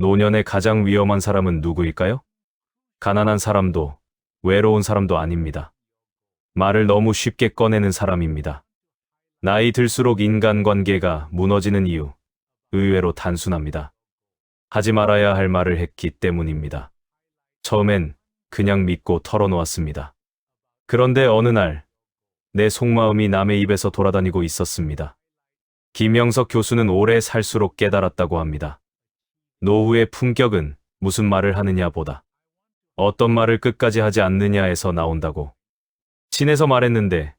노년의 가장 위험한 사람은 누구일까요? 가난한 사람도, 외로운 사람도 아닙니다. 말을 너무 쉽게 꺼내는 사람입니다. 나이 들수록 인간관계가 무너지는 이유, 의외로 단순합니다. 하지 말아야 할 말을 했기 때문입니다. 처음엔 그냥 믿고 털어놓았습니다. 그런데 어느 날, 내 속마음이 남의 입에서 돌아다니고 있었습니다. 김영석 교수는 오래 살수록 깨달았다고 합니다. 노후의 품격은 무슨 말을 하느냐보다 어떤 말을 끝까지 하지 않느냐에서 나온다고. 친해서 말했는데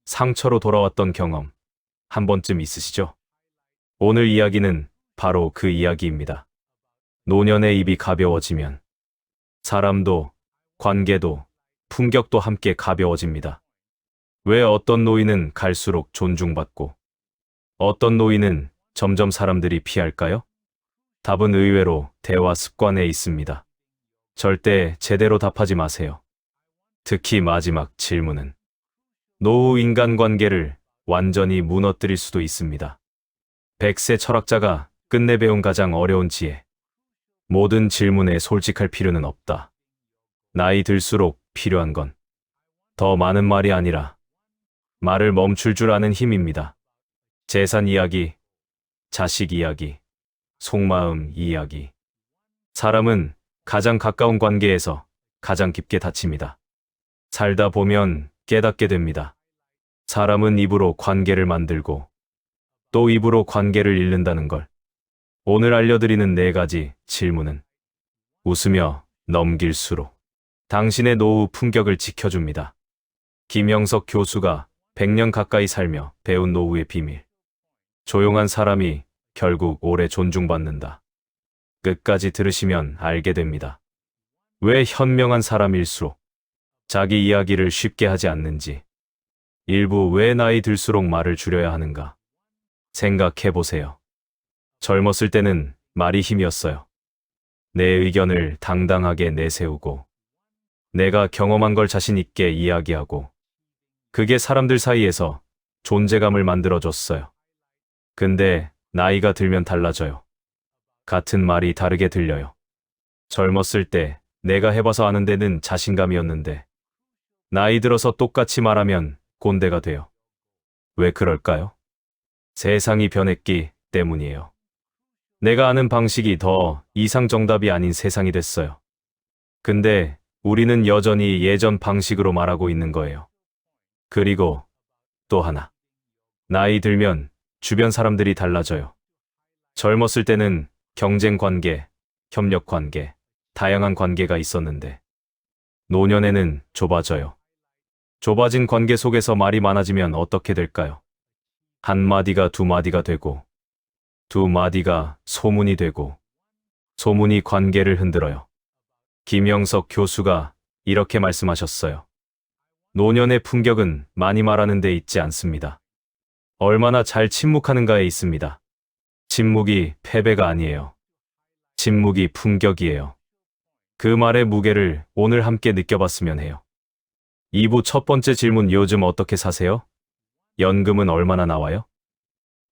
상처로 돌아왔던 경험 한 번쯤 있으시죠? 오늘 이야기는 바로 그 이야기입니다. 노년의 입이 가벼워지면 사람도, 관계도, 품격도 함께 가벼워집니다. 왜 어떤 노인은 갈수록 존중받고 어떤 노인은 점점 사람들이 피할까요? 답은 의외로 대화 습관에 있습니다. 절대 제대로 답하지 마세요. 특히 마지막 질문은 노후 인간관계를 완전히 무너뜨릴 수도 있습니다. 백세 철학자가 끝내 배운 가장 어려운 지혜. 모든 질문에 솔직할 필요는 없다. 나이 들수록 필요한 건 더 많은 말이 아니라 말을 멈출 줄 아는 힘입니다. 재산 이야기, 자식 이야기, 속마음 이야기. 사람은 가장 가까운 관계에서 가장 깊게 다칩니다. 살다 보면 깨닫게 됩니다. 사람은 입으로 관계를 만들고 또 입으로 관계를 잃는다는 걸. 오늘 알려드리는 4가지 질문은 웃으며 넘길수록 당신의 노후 품격을 지켜줍니다. 김영석 교수가 100년 가까이 살며 배운 노후의 비밀. 조용한 사람이 결국 오래 존중받는다. 끝까지 들으시면 알게 됩니다. 왜 현명한 사람일수록 자기 이야기를 쉽게 하지 않는지. 일부 왜 나이 들수록 말을 줄여야 하는가. 생각해 보세요. 젊었을 때는 말이 힘이었어요. 내 의견을 당당하게 내세우고 내가 경험한 걸 자신 있게 이야기하고 그게 사람들 사이에서 존재감을 만들어줬어요. 근데 나이가 들면 달라져요. 같은 말이 다르게 들려요. 젊었을 때 내가 해봐서 아는 데는 자신감이었는데 나이 들어서 똑같이 말하면 꼰대가 돼요. 왜 그럴까요? 세상이 변했기 때문이에요. 내가 아는 방식이 더 이상 정답이 아닌 세상이 됐어요. 근데 우리는 여전히 예전 방식으로 말하고 있는 거예요. 그리고 또 하나. 나이 들면 주변 사람들이 달라져요. 젊었을 때는 경쟁 관계, 협력 관계, 다양한 관계가 있었는데 노년에는 좁아져요. 좁아진 관계 속에서 말이 많아지면 어떻게 될까요? 한마디가 두마디가 되고 두마디가 소문이 되고 소문이 관계를 흔들어요. 김영석 교수가 이렇게 말씀하셨어요. 노년의 품격은 많이 말하는 데 있지 않습니다. 얼마나 잘 침묵하는가에 있습니다. 침묵이 패배가 아니에요. 침묵이 품격이에요. 그 말의 무게를 오늘 함께 느껴봤으면 해요. 2부 첫 번째 질문, 요즘 어떻게 사세요? 연금은 얼마나 나와요?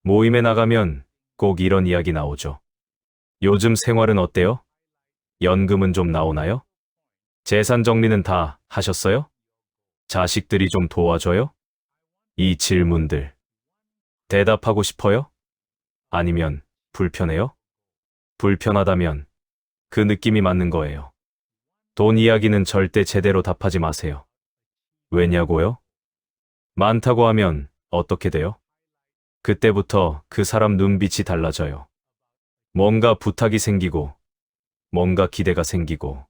모임에 나가면 꼭 이런 이야기 나오죠. 요즘 생활은 어때요? 연금은 좀 나오나요? 재산 정리는 다 하셨어요? 자식들이 좀 도와줘요? 이 질문들 대답하고 싶어요? 아니면 불편해요? 불편하다면 그 느낌이 맞는 거예요. 돈 이야기는 절대 제대로 답하지 마세요. 왜냐고요? 많다고 하면 어떻게 돼요? 그때부터 그 사람 눈빛이 달라져요. 뭔가 부탁이 생기고 뭔가 기대가 생기고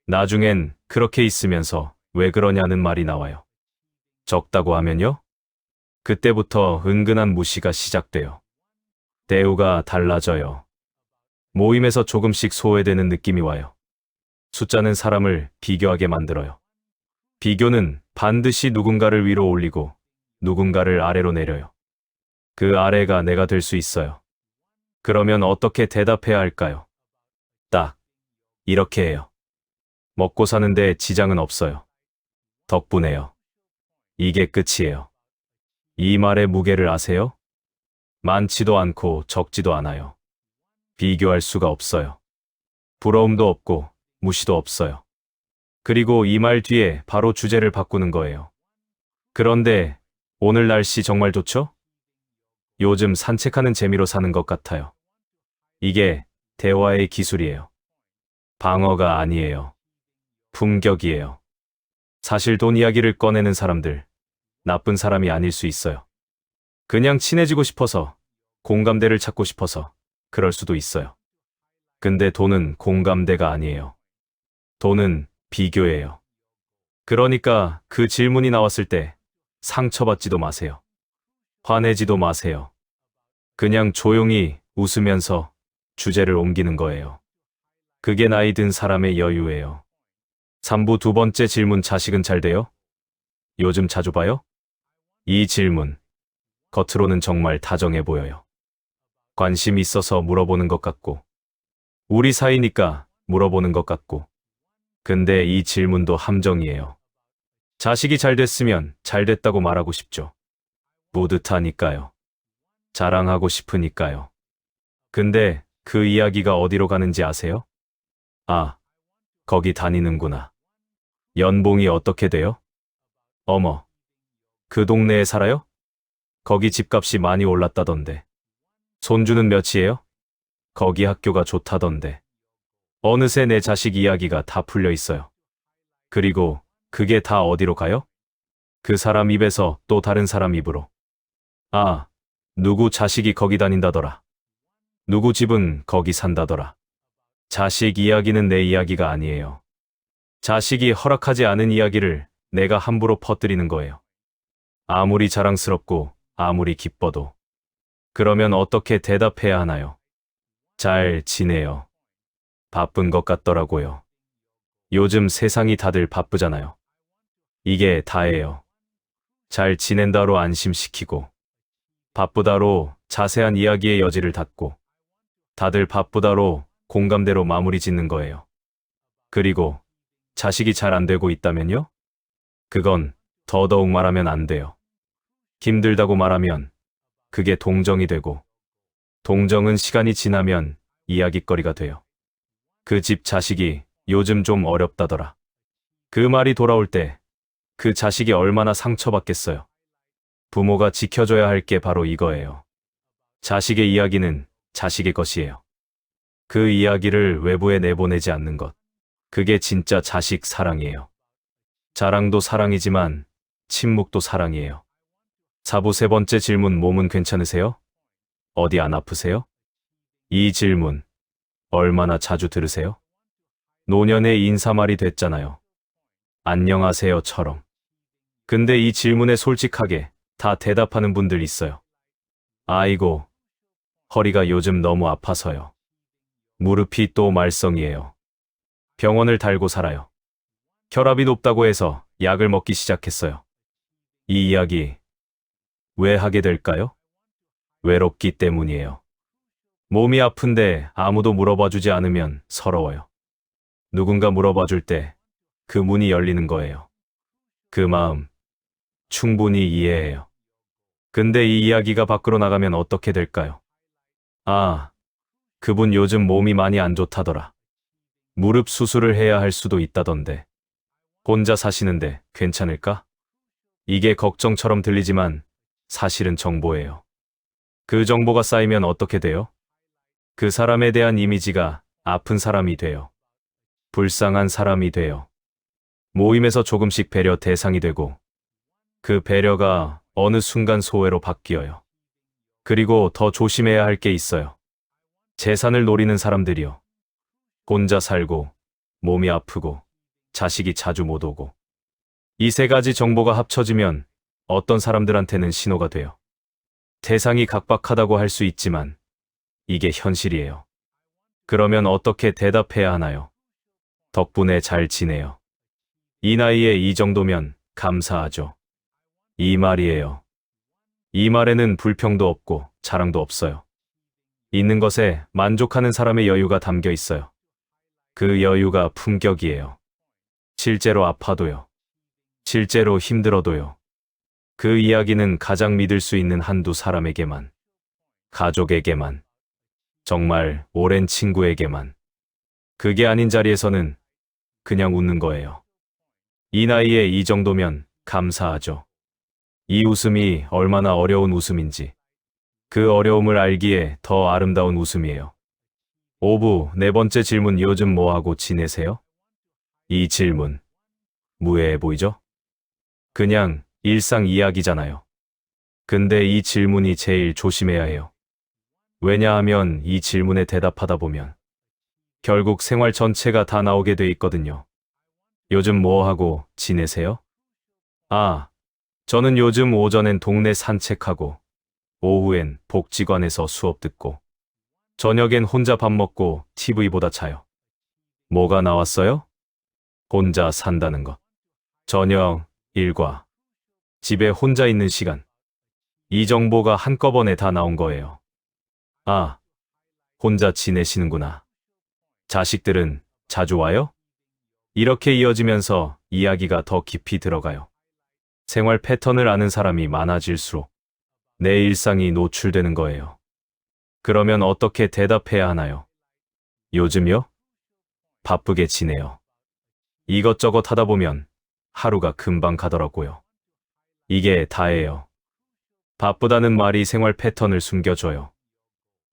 나중엔 그렇게 있으면서 왜 그러냐는 말이 나와요. 적다고 하면요? 그때부터 은근한 무시가 시작돼요. 대우가 달라져요. 모임에서 조금씩 소외되는 느낌이 와요. 숫자는 사람을 비교하게 만들어요. 비교는 반드시 누군가를 위로 올리고 누군가를 아래로 내려요. 그 아래가 내가 될 수 있어요. 그러면 어떻게 대답해야 할까요? 딱 이렇게 해요. 먹고 사는데 지장은 없어요. 덕분에요. 이게 끝이에요. 이 말의 무게를 아세요? 많지도 않고 적지도 않아요. 비교할 수가 없어요. 부러움도 없고 무시도 없어요. 그리고 이 말 뒤에 바로 주제를 바꾸는 거예요. 그런데 오늘 날씨 정말 좋죠? 요즘 산책하는 재미로 사는 것 같아요. 이게 대화의 기술이에요. 방어가 아니에요. 품격이에요. 사실 돈 이야기를 꺼내는 사람들, 나쁜 사람이 아닐 수 있어요. 그냥 친해지고 싶어서, 공감대를 찾고 싶어서, 그럴 수도 있어요. 근데 돈은 공감대가 아니에요. 돈은 비교예요. 그러니까 그 질문이 나왔을 때 상처받지도 마세요. 화내지도 마세요. 그냥 조용히 웃으면서 주제를 옮기는 거예요. 그게 나이 든 사람의 여유예요. 3부 두 번째 질문, 자식은 잘 돼요? 요즘 자주 봐요? 이 질문, 겉으로는 정말 다정해 보여요. 관심 있어서 물어보는 것 같고, 우리 사이니까 물어보는 것 같고. 근데 이 질문도 함정이에요. 자식이 잘 됐으면 잘 됐다고 말하고 싶죠. 뿌듯하니까요. 자랑하고 싶으니까요. 근데 그 이야기가 어디로 가는지 아세요? 아, 거기 다니는구나. 연봉이 어떻게 돼요? 어머, 그 동네에 살아요? 거기 집값이 많이 올랐다던데. 손주는 몇이에요? 거기 학교가 좋다던데. 어느새 내 자식 이야기가 다 풀려 있어요. 그리고 그게 다 어디로 가요? 그 사람 입에서 또 다른 사람 입으로. 아, 누구 자식이 거기 다닌다더라. 누구 집은 거기 산다더라. 자식 이야기는 내 이야기가 아니에요. 자식이 허락하지 않은 이야기를 내가 함부로 퍼뜨리는 거예요. 아무리 자랑스럽고 아무리 기뻐도. 그러면 어떻게 대답해야 하나요? 잘 지내요. 바쁜 것 같더라고요. 요즘 세상이 다들 바쁘잖아요. 이게 다예요. 잘 지낸다로 안심시키고, 바쁘다로 자세한 이야기의 여지를 닫고, 다들 바쁘다로 공감대로 마무리 짓는 거예요. 그리고 자식이 잘 안 되고 있다면요? 그건 더더욱 말하면 안 돼요. 힘들다고 말하면 그게 동정이 되고, 동정은 시간이 지나면 이야깃거리가 돼요. 그 집 자식이 요즘 좀 어렵다더라. 그 말이 돌아올 때 그 자식이 얼마나 상처받겠어요. 부모가 지켜줘야 할 게 바로 이거예요. 자식의 이야기는 자식의 것이에요. 그 이야기를 외부에 내보내지 않는 것. 그게 진짜 자식 사랑이에요. 자랑도 사랑이지만 침묵도 사랑이에요. 4부 세 번째 질문, 몸은 괜찮으세요? 어디 안 아프세요? 이 질문 얼마나 자주 들으세요? 노년의 인사말이 됐잖아요. 안녕하세요처럼. 근데 이 질문에 솔직하게 다 대답하는 분들 있어요. 아이고, 허리가 요즘 너무 아파서요. 무릎이 또 말썽이에요. 병원을 달고 살아요. 혈압이 높다고 해서 약을 먹기 시작했어요. 이 이야기 왜 하게 될까요? 외롭기 때문이에요. 몸이 아픈데 아무도 물어봐 주지 않으면 서러워요. 누군가 물어봐 줄 때 그 문이 열리는 거예요. 그 마음 충분히 이해해요. 근데 이 이야기가 밖으로 나가면 어떻게 될까요? 아, 그분 요즘 몸이 많이 안 좋다더라. 무릎 수술을 해야 할 수도 있다던데. 혼자 사시는데 괜찮을까? 이게 걱정처럼 들리지만 사실은 정보예요. 그 정보가 쌓이면 어떻게 돼요? 그 사람에 대한 이미지가 아픈 사람이 돼요. 불쌍한 사람이 돼요. 모임에서 조금씩 배려 대상이 되고, 그 배려가 어느 순간 소외로 바뀌어요. 그리고 더 조심해야 할 게 있어요. 재산을 노리는 사람들이요. 혼자 살고, 몸이 아프고, 자식이 자주 못 오고. 이 세 가지 정보가 합쳐지면 어떤 사람들한테는 신호가 돼요. 대상이 각박하다고 할 수 있지만, 이게 현실이에요. 그러면 어떻게 대답해야 하나요? 덕분에 잘 지내요. 이 나이에 이 정도면 감사하죠. 이 말이에요. 이 말에는 불평도 없고 자랑도 없어요. 있는 것에 만족하는 사람의 여유가 담겨 있어요. 그 여유가 품격이에요. 실제로 아파도요. 실제로 힘들어도요. 그 이야기는 가장 믿을 수 있는 한두 사람에게만, 가족에게만, 정말 오랜 친구에게만, 그게 아닌 자리에서는 그냥 웃는 거예요. 이 나이에 이 정도면 감사하죠. 이 웃음이 얼마나 어려운 웃음인지, 그 어려움을 알기에 더 아름다운 웃음이에요. 5부 네 번째 질문, 요즘 뭐하고 지내세요? 이 질문, 무해해 보이죠? 그냥 일상 이야기잖아요. 근데 이 질문이 제일 조심해야 해요. 왜냐하면 이 질문에 대답하다 보면 결국 생활 전체가 다 나오게 돼 있거든요. 요즘 뭐하고 지내세요? 아, 저는 요즘 오전엔 동네 산책하고, 오후엔 복지관에서 수업 듣고, 저녁엔 혼자 밥 먹고 TV 보다 자요. 뭐가 나왔어요? 혼자 산다는 것. 저녁, 일과, 집에 혼자 있는 시간. 이 정보가 한꺼번에 다 나온 거예요. 아, 혼자 지내시는구나. 자식들은 자주 와요? 이렇게 이어지면서 이야기가 더 깊이 들어가요. 생활 패턴을 아는 사람이 많아질수록 내 일상이 노출되는 거예요. 그러면 어떻게 대답해야 하나요? 요즘요? 바쁘게 지내요. 이것저것 하다 보면 하루가 금방 가더라고요. 이게 다예요. 바쁘다는 말이 생활 패턴을 숨겨줘요.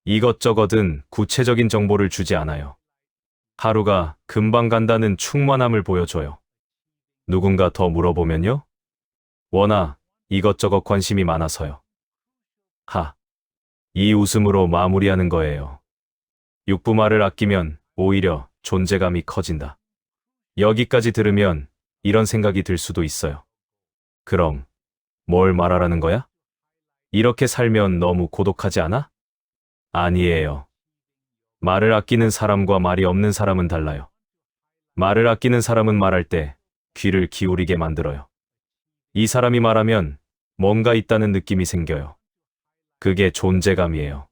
이것저것은 구체적인 정보를 주지 않아요. 하루가 금방 간다는 충만함을 보여줘요. 누군가 더 물어보면요? 워낙 이것저것 관심이 많아서요. 이 웃음으로 마무리하는 거예요. 육부말을 아끼면 오히려 존재감이 커진다. 여기까지 들으면 이런 생각이 들 수도 있어요. 그럼 뭘 말하라는 거야? 이렇게 살면 너무 고독하지 않아? 아니에요. 말을 아끼는 사람과 말이 없는 사람은 달라요. 말을 아끼는 사람은 말할 때 귀를 기울이게 만들어요. 이 사람이 말하면 뭔가 있다는 느낌이 생겨요. 그게 존재감이에요.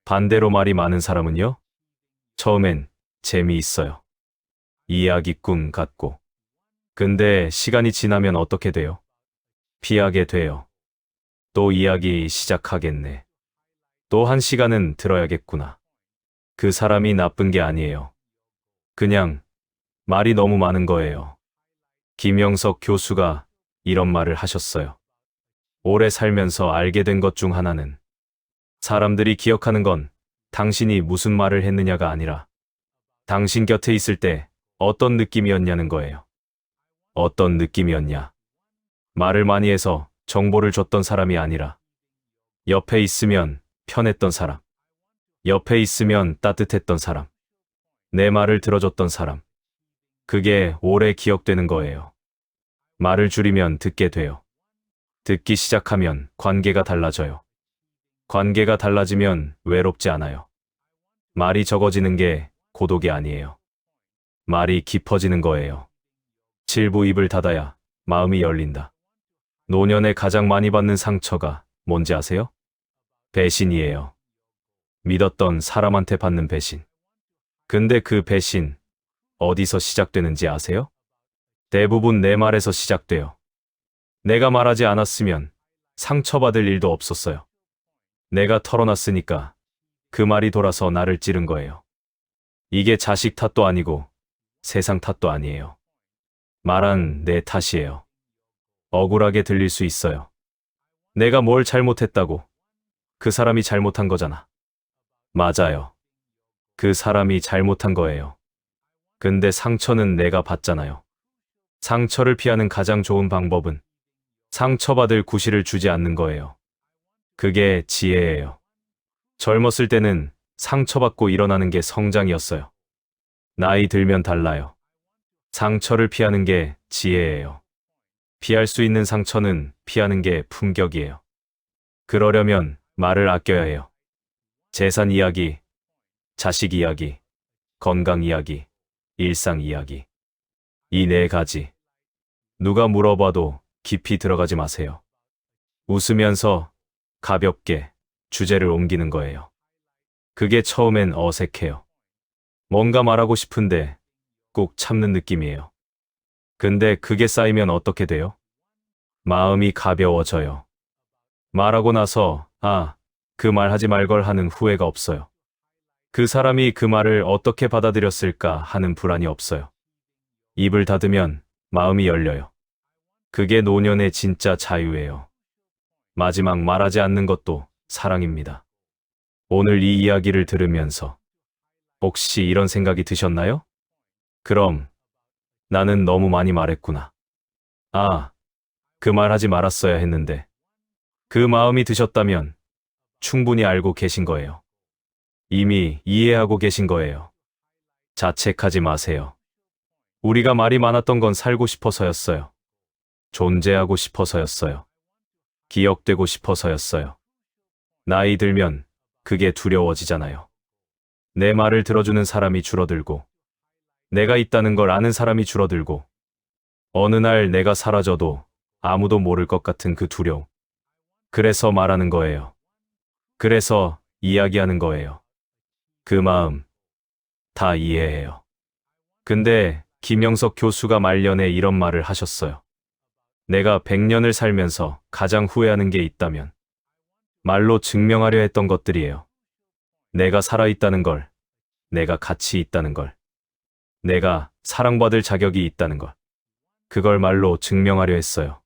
반대로 말이 많은 사람은요? 처음엔 재미있어요. 이야기꾼 같고. 근데 시간이 지나면 어떻게 돼요? 피하게 돼요. 또 이야기 시작하겠네. 또 한 시간은 들어야겠구나. 그 사람이 나쁜 게 아니에요. 그냥 말이 너무 많은 거예요. 김영석 교수가 이런 말을 하셨어요. 오래 살면서 알게 된 것 중 하나는 사람들이 기억하는 건 당신이 무슨 말을 했느냐가 아니라 당신 곁에 있을 때 어떤 느낌이었냐는 거예요. 어떤 느낌이었냐? 말을 많이 해서 정보를 줬던 사람이 아니라 옆에 있으면 편했던 사람, 옆에 있으면 따뜻했던 사람, 내 말을 들어줬던 사람. 그게 오래 기억되는 거예요. 말을 줄이면 듣게 돼요. 듣기 시작하면 관계가 달라져요. 관계가 달라지면 외롭지 않아요. 말이 적어지는 게 고독이 아니에요. 말이 깊어지는 거예요. 7부 입을 닫아야 마음이 열린다. 노년에 가장 많이 받는 상처가 뭔지 아세요? 배신이에요. 믿었던 사람한테 받는 배신. 근데 그 배신, 어디서 시작되는지 아세요? 대부분 내 말에서 시작돼요. 내가 말하지 않았으면 상처받을 일도 없었어요. 내가 털어놨으니까 그 말이 돌아서 나를 찌른 거예요. 이게 자식 탓도 아니고 세상 탓도 아니에요. 말한 내 탓이에요. 억울하게 들릴 수 있어요. 내가 뭘 잘못했다고? 그 사람이 잘못한 거잖아. 맞아요. 그 사람이 잘못한 거예요. 근데 상처는 내가 받잖아요. 상처를 피하는 가장 좋은 방법은 상처받을 구실을 주지 않는 거예요. 그게 지혜예요. 젊었을 때는 상처받고 일어나는 게 성장이었어요. 나이 들면 달라요. 상처를 피하는 게 지혜예요. 피할 수 있는 상처는 피하는 게 품격이에요. 그러려면 말을 아껴야 해요. 재산 이야기, 자식 이야기, 건강 이야기, 일상 이야기. 이 네 가지. 누가 물어봐도 깊이 들어가지 마세요. 웃으면서 가볍게 주제를 옮기는 거예요. 그게 처음엔 어색해요. 뭔가 말하고 싶은데 꼭 참는 느낌이에요. 근데 그게 쌓이면 어떻게 돼요? 마음이 가벼워져요. 말하고 나서 그 말 하지 말걸 하는 후회가 없어요. 그 사람이 그 말을 어떻게 받아들였을까 하는 불안이 없어요. 입을 닫으면 마음이 열려요. 그게 노년의 진짜 자유예요. 마지막 말하지 않는 것도 사랑입니다. 오늘 이 이야기를 들으면서 혹시 이런 생각이 드셨나요? 그럼 나는 너무 많이 말했구나. 아, 그 말 하지 말았어야 했는데. 그 마음이 드셨다면 충분히 알고 계신 거예요. 이미 이해하고 계신 거예요. 자책하지 마세요. 우리가 말이 많았던 건 살고 싶어서였어요. 존재하고 싶어서였어요. 기억되고 싶어서였어요. 나이 들면 그게 두려워지잖아요. 내 말을 들어주는 사람이 줄어들고, 내가 있다는 걸 아는 사람이 줄어들고, 어느 날 내가 사라져도 아무도 모를 것 같은 그 두려움. 그래서 말하는 거예요. 그래서 이야기하는 거예요. 그 마음 다 이해해요. 근데 김영석 교수가 말년에 이런 말을 하셨어요. 내가 100년을 살면서 가장 후회하는 게 있다면 말로 증명하려 했던 것들이에요. 내가 살아있다는 걸, 내가 가치 있다는 걸, 내가 사랑받을 자격이 있다는 걸. 그걸 말로 증명하려 했어요.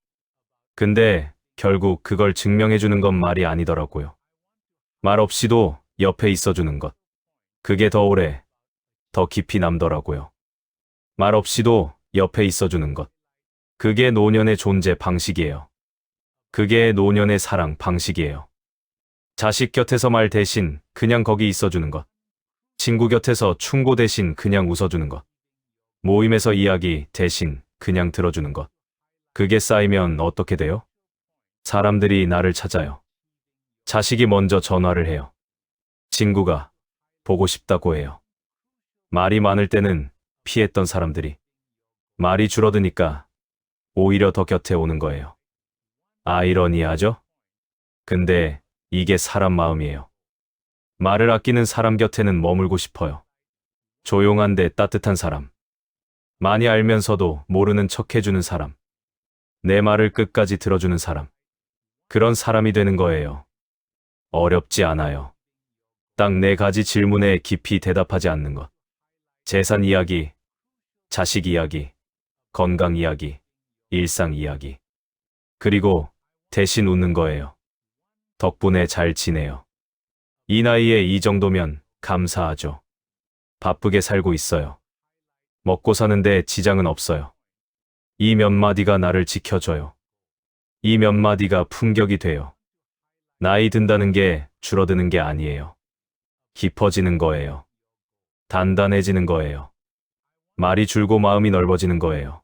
근데 결국 그걸 증명해주는 건 말이 아니더라고요. 말 없이도 옆에 있어주는 것. 그게 더 오래, 더 깊이 남더라고요. 말 없이도 옆에 있어주는 것. 그게 노년의 존재 방식이에요. 그게 노년의 사랑 방식이에요. 자식 곁에서 말 대신 그냥 거기 있어주는 것. 친구 곁에서 충고 대신 그냥 웃어주는 것. 모임에서 이야기 대신 그냥 들어주는 것. 그게 쌓이면 어떻게 돼요? 사람들이 나를 찾아요. 자식이 먼저 전화를 해요. 친구가 보고 싶다고 해요. 말이 많을 때는 피했던 사람들이 말이 줄어드니까 오히려 더 곁에 오는 거예요. 아이러니하죠? 근데 이게 사람 마음이에요. 말을 아끼는 사람 곁에는 머물고 싶어요. 조용한데 따뜻한 사람. 많이 알면서도 모르는 척 해주는 사람. 내 말을 끝까지 들어주는 사람. 그런 사람이 되는 거예요. 어렵지 않아요. 딱 4가지 질문에 깊이 대답하지 않는 것. 재산 이야기, 자식 이야기, 건강 이야기, 일상 이야기. 그리고 대신 웃는 거예요. 덕분에 잘 지내요. 이 나이에 이 정도면 감사하죠. 바쁘게 살고 있어요. 먹고 사는데 지장은 없어요. 이 몇 마디가 나를 지켜줘요. 이 몇 마디가 품격이 돼요. 나이 든다는 게 줄어드는 게 아니에요. 깊어지는 거예요. 단단해지는 거예요. 말이 줄고 마음이 넓어지는 거예요.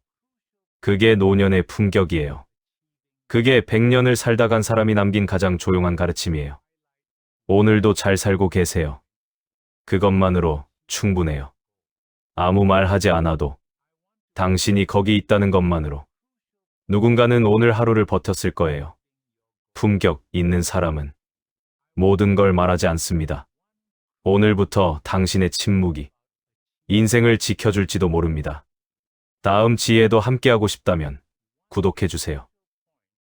그게 노년의 품격이에요. 그게 100년을 살다 간 사람이 남긴 가장 조용한 가르침이에요. 오늘도 잘 살고 계세요. 그것만으로 충분해요. 아무 말 하지 않아도 당신이 거기 있다는 것만으로 누군가는 오늘 하루를 버텼을 거예요. 품격 있는 사람은 모든 걸 말하지 않습니다. 오늘부터 당신의 침묵이 인생을 지켜줄지도 모릅니다. 다음 지혜도 함께하고 싶다면 구독해주세요.